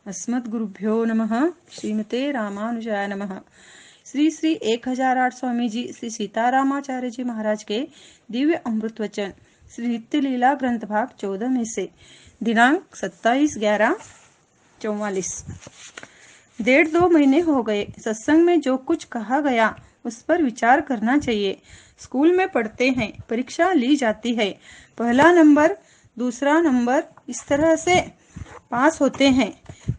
अस्मद्गुरुभ्यो नमः। श्रीमते रामानुजाय नमः। श्री श्री 1008 स्वामी जी श्री सीतारामाचार्य जी महाराज के दिव्य अमृत वचन श्री नित्य लीला ग्रंथ भाग 14 में से दिनांक 27/11/44। 1.5-2 महीने हो गए। सत्संग में जो कुछ कहा गया उस पर विचार करना चाहिए। स्कूल में पढ़ते हैं, परीक्षा ली जाती है, पहला नंबर दूसरा नंबर इस तरह से पास होते हैं।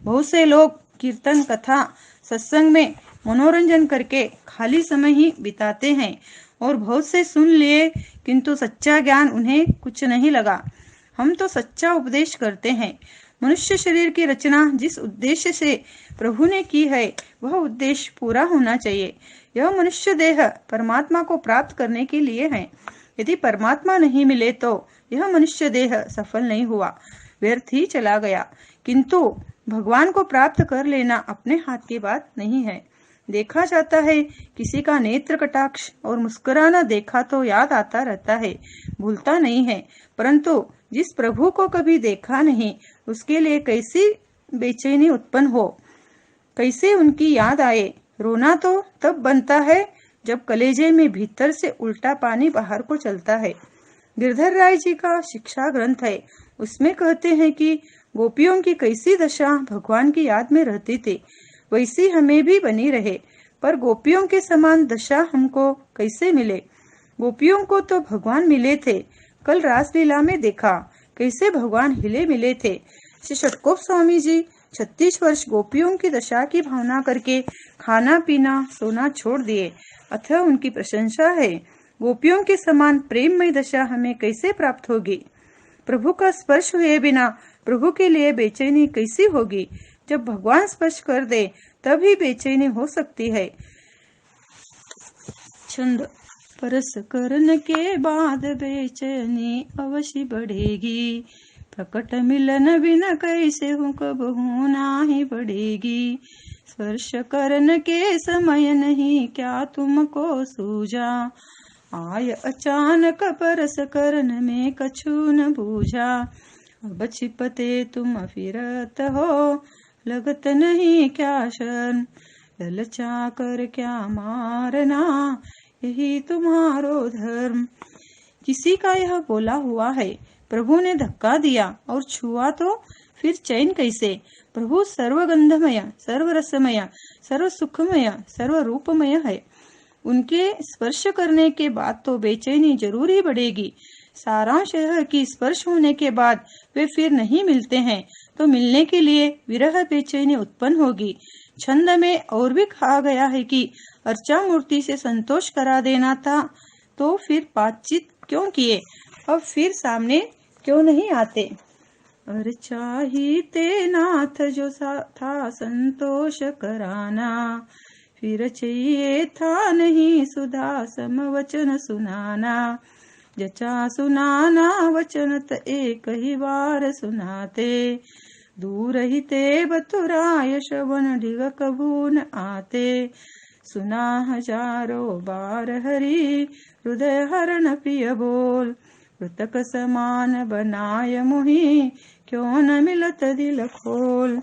बहुत से लोग कीर्तन कथा सत्संग में मनोरंजन करके खाली समय ही बिताते हैं और बहुत से सुन लिए किंतु सच्चा ज्ञान उन्हें कुछ नहीं लगा। हम तो सच्चा उपदेश करते हैं। मनुष्य शरीर की रचना जिस उद्देश्य से प्रभु ने की है वह उद्देश्य पूरा होना चाहिए। यह मनुष्य देह परमात्मा को प्राप्त करने के लिए है। यदि परमात्मा नहीं मिले तो यह मनुष्य देह सफल नहीं हुआ, व्यर्थ ही चला गया। किंतु भगवान को प्राप्त कर लेना अपने हाथ की बात नहीं है। देखा जाता है, किसी का नेत्र कटाक्ष और मुस्कुराना देखा तो याद आता रहता है, भूलता नहीं है। परंतु जिस प्रभु को कभी देखा नहीं उसके लिए कैसी बेचैनी उत्पन्न हो, कैसे उनकी याद आए। रोना तो तब बनता है जब कलेजे में भीतर से उल्टा पानी बाहर को चलता है। गिरधर राय जी का शिक्षा ग्रंथ है, उसमें कहते हैं कि गोपियों की कैसी दशा भगवान की याद में रहती थी, वैसी हमें भी बनी रहे। पर गोपियों के समान दशा हमको कैसे मिले? गोपियों को तो भगवान मिले थे। कल रासलीला में देखा कैसे भगवान हिले मिले थे। श्री षटकोप स्वामी जी 36 वर्ष गोपियों की दशा की भावना करके खाना पीना सोना छोड़ दिए, अतः उनकी प्रशंसा है। गोपियों के समान प्रेममय दशा हमें कैसे प्राप्त होगी? प्रभु का स्पर्श हुए बिना प्रभु के लिए बेचैनी कैसी होगी? जब भगवान स्पर्श कर दे तभी बेचैनी हो सकती है। छंद। परस करने के बाद बेचैनी अवश्य बढ़ेगी, प्रकट मिलन बिना कैसे हूँ कब हूँ नाही बढ़ेगी। स्पर्श करने के समय नहीं क्या तुमको सूझा, आय अचानक परस करन में कछु न बूझा। अब छिपते तुम फिरत हो, लगत नहीं क्या शर्म, ललचा कर क्या मारना, यही तुम्हारो धर्म। किसी का यह बोला हुआ है, प्रभु ने धक्का दिया और छुआ तो फिर चैन कैसे? प्रभु सर्वगंधमय, सर्वरसमय, सर्व सुखमय, सर्व रूपमय है। उनके स्पर्श करने के बाद तो बेचैनी जरूर ही बढ़ेगी। सारांश यह कि स्पर्श होने के बाद वे फिर नहीं मिलते हैं तो मिलने के लिए विरह बेचैनी उत्पन्न होगी। छंद में और भी कहा गया है कि अर्चा मूर्ति से संतोष करा देना था तो फिर बातचीत क्यों किए, अब फिर सामने क्यों नहीं आते? अर्चा ही ते नाथ जो था संतोष कराना, फिर चाहिए था नहीं सुधा समवचन सुनाना। जचा सुनाना वचन त एक ही बार सुनाते, दूर ही ते बतुराय श्रवण ढिग कबू न आते। सुना हजारों बार हरि हृदय हरण प्रिय बोल, मृतक समान बनाय मुहि क्यों न मिलत दिल खोल।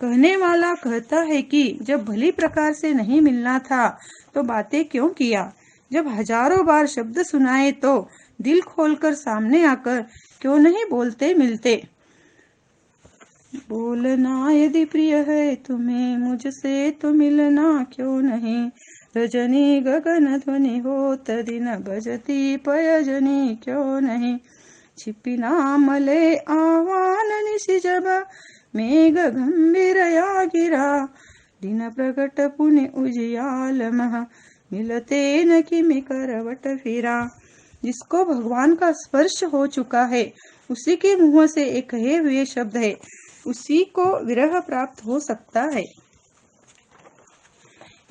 कहने वाला कहता है कि जब भली प्रकार से नहीं मिलना था तो बातें क्यों किया? जब हजारों बार शब्द सुनाए तो दिल खोलकर सामने आकर क्यों नहीं बोलते मिलते? बोलना यदि प्रिय है तुम्हें मुझसे तो मिलना क्यों नहीं। रजनी गगन ध्वनि होत दिन बजती पयजनी क्यों नहीं। छिपी ना मले आह्वान निशि जब मेघ गंभीर या गिरा, दिन प्रकट पुण्य उजियाल मह मिलते न किमि करवट फिरा। जिसको भगवान का स्पर्श हो चुका है उसी के मुंह से एक कहे हुए शब्द है, उसी को विरह प्राप्त हो सकता है।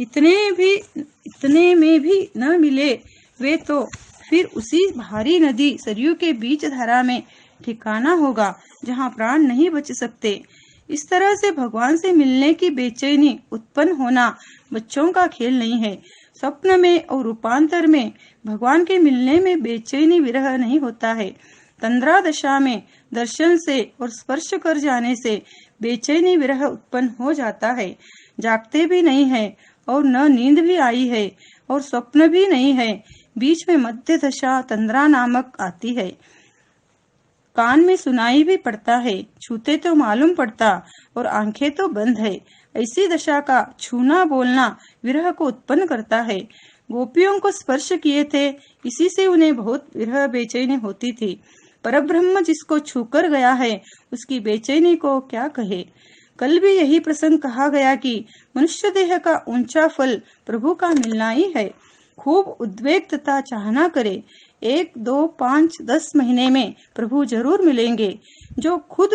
इतने में भी न मिले वे तो फिर उसी भारी नदी सरयू के बीच धारा में ठिकाना होगा जहाँ प्राण नहीं बच सकते। इस तरह से भगवान से मिलने की बेचैनी उत्पन्न होना बच्चों का खेल नहीं है। स्वप्न में और रूपांतर में भगवान के मिलने में बेचैनी विरह नहीं होता है। तंद्रा दशा में दर्शन से और स्पर्श कर जाने से बेचैनी विरह उत्पन्न हो जाता है। जागते भी नहीं है और न नींद भी आई है और स्वप्न भी नहीं है। बीच में मध्य दशा तंद्रा नामक आती है। कान में सुनाई भी पड़ता है, छूते तो मालूम पड़ता और आंखें तो बंद है। ऐसी दशा का छूना बोलना विरह को उत्पन्न करता है। गोपियों को स्पर्श किए थे, इसी से उन्हें बहुत विरह बेचैनी होती थी। परब्रह्म जिसको छूकर गया है, उसकी बेचैनी को क्या कहे। कल भी यही प्रसंग कहा गया कि मनुष्य देह का ऊंचा फल प्रभु का मिलना ही है। खूब उद्वेग तथा चाहना करे, 1, 2, 5, 10 महीने में प्रभु जरूर मिलेंगे। जो खुद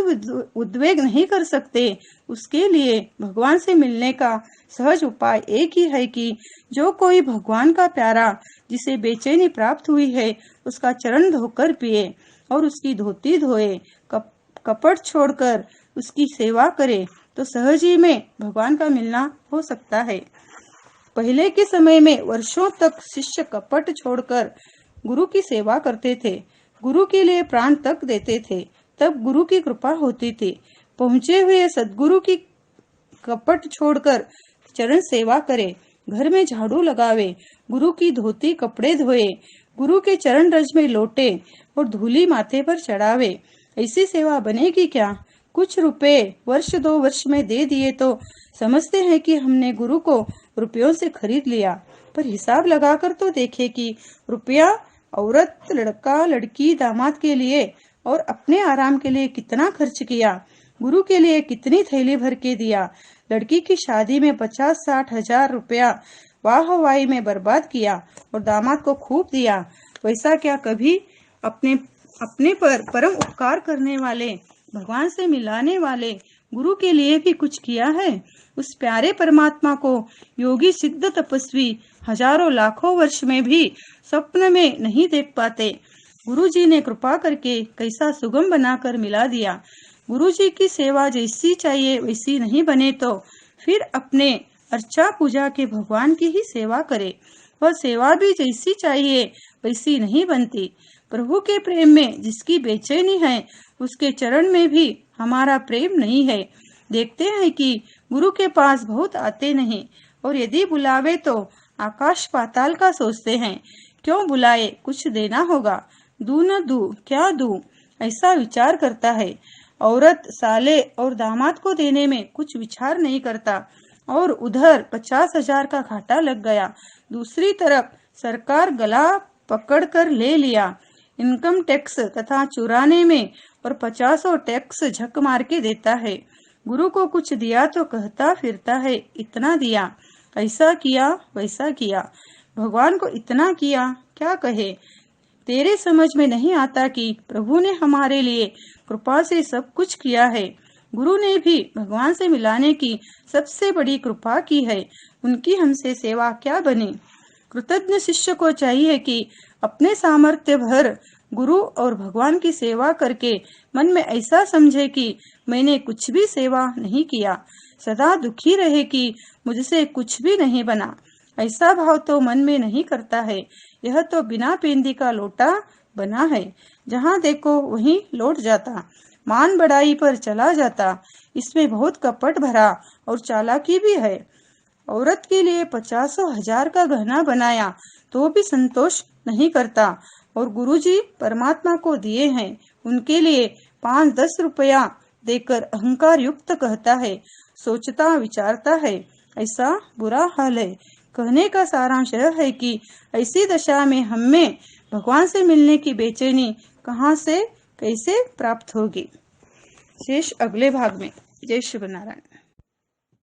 उद्वेग नहीं कर सकते, उसके लिए भगवान से मिलने का सहज उपाय एक ही है कि जो कोई भगवान का प्यारा जिसे बेचैनी प्राप्त हुई है, उसका चरण धोकर पिए और उसकी धोती धोए, कपट छोड़कर उसकी सेवा करे, तो सहज ही में भगवान का मिलना हो सकता है। पहले के समय में वर्षों तक शिष्य कपट छोड़कर गुरु की सेवा करते थे, गुरु के लिए प्राण तक देते थे, तब गुरु की कृपा होती थी। पहुंचे हुए सद्गुरु की कपट छोड़कर चरण सेवा करे, घर में झाड़ू लगावे, गुरु की धोती कपड़े धोए, गुरु के चरण रज में लोटे और धूली माथे पर चढ़ावे। ऐसी सेवा बनेगी क्या? कुछ रुपए वर्ष 2 वर्ष में दे दिए तो समझते हैं कि हमने गुरु को रुपयों से खरीद लिया, पर हिसाब लगाकर तो देखे कि रुपया औरत, लड़का, लड़की, दामाद के लिए और अपने आराम के लिए कितना खर्च किया, गुरु के लिए कितनी थैली भर के दिया, लड़की की शादी में 50-60 हजार रुपया वाहवाही में बर्बाद किया और दामाद को खूब दिया। वैसा क्या कभी अपने पर परम उपकार करने वाले, भगवान से मिलाने वाले गुरु के लिए भी कुछ किया है? उस प्यारे परमात्मा को योगी सिद्ध तपस्वी हजारों लाखों वर्ष में भी स्वप्न में नहीं देख पाते। गुरु जी ने कृपा करके कैसा सुगम बनाकर मिला दिया। गुरु जी की सेवा जैसी चाहिए वैसी नहीं बने तो फिर अपने अर्चा पूजा के भगवान की ही सेवा करे। वह सेवा भी जैसी चाहिए वैसी नहीं बनती। प्रभु के प्रेम में जिसकी बेचैनी है, उसके चरण में भी हमारा प्रेम नहीं है। देखते हैं कि गुरु के पास बहुत आते नहीं, और यदि बुलावे तो आकाश पाताल का सोचते हैं। क्यों बुलाए, कुछ देना होगा, दू न दू क्या दू, ऐसा विचार करता है। औरत, साले और दामाद को देने में कुछ विचार नहीं करता, और उधर 50,000 का घाटा लग गया। दूसरी तरफ सरकार गला पकड़कर ले लिया, इनकम टैक्स तथा चुराने में, और 50 टैक्स झक मार के देता है। गुरु को कुछ दिया तो कहता फिरता है इतना दिया, ऐसा किया वैसा किया, भगवान को इतना किया, क्या कहे। तेरे समझ में नहीं आता कि प्रभु ने हमारे लिए कृपा से सब कुछ किया है। गुरु ने भी भगवान से मिलाने की सबसे बड़ी कृपा की है, उनकी हमसे सेवा क्या बनी। कृतज्ञ शिष्य को चाहिए कि अपने सामर्थ्य भर गुरु और भगवान की सेवा करके मन में ऐसा समझे कि मैंने कुछ भी सेवा नहीं किया, सदा दुखी रहे कि मुझसे कुछ भी नहीं बना। ऐसा भाव तो मन में नहीं करता है। यह तो बिना पेंदी का लोटा बना है, जहाँ देखो वहीं लौट जाता, मान बढ़ाई पर चला जाता। इसमें बहुत कपट भरा और चालाकी भी है। औरत के लिए 50,000 का गहना बनाया तो भी संतोष नहीं करता, और गुरुजी परमात्मा को दिए हैं, उनके लिए 5-10 रुपया देकर अहंकार युक्त कहता है, सोचता विचारता है, ऐसा बुरा हाल है। कहने का सारांश यह है कि ऐसी दशा में हमें भगवान से मिलने की बेचैनी कहाँ से कैसे प्राप्त होगी। शेष अगले भाग में। जय श्री नारायण।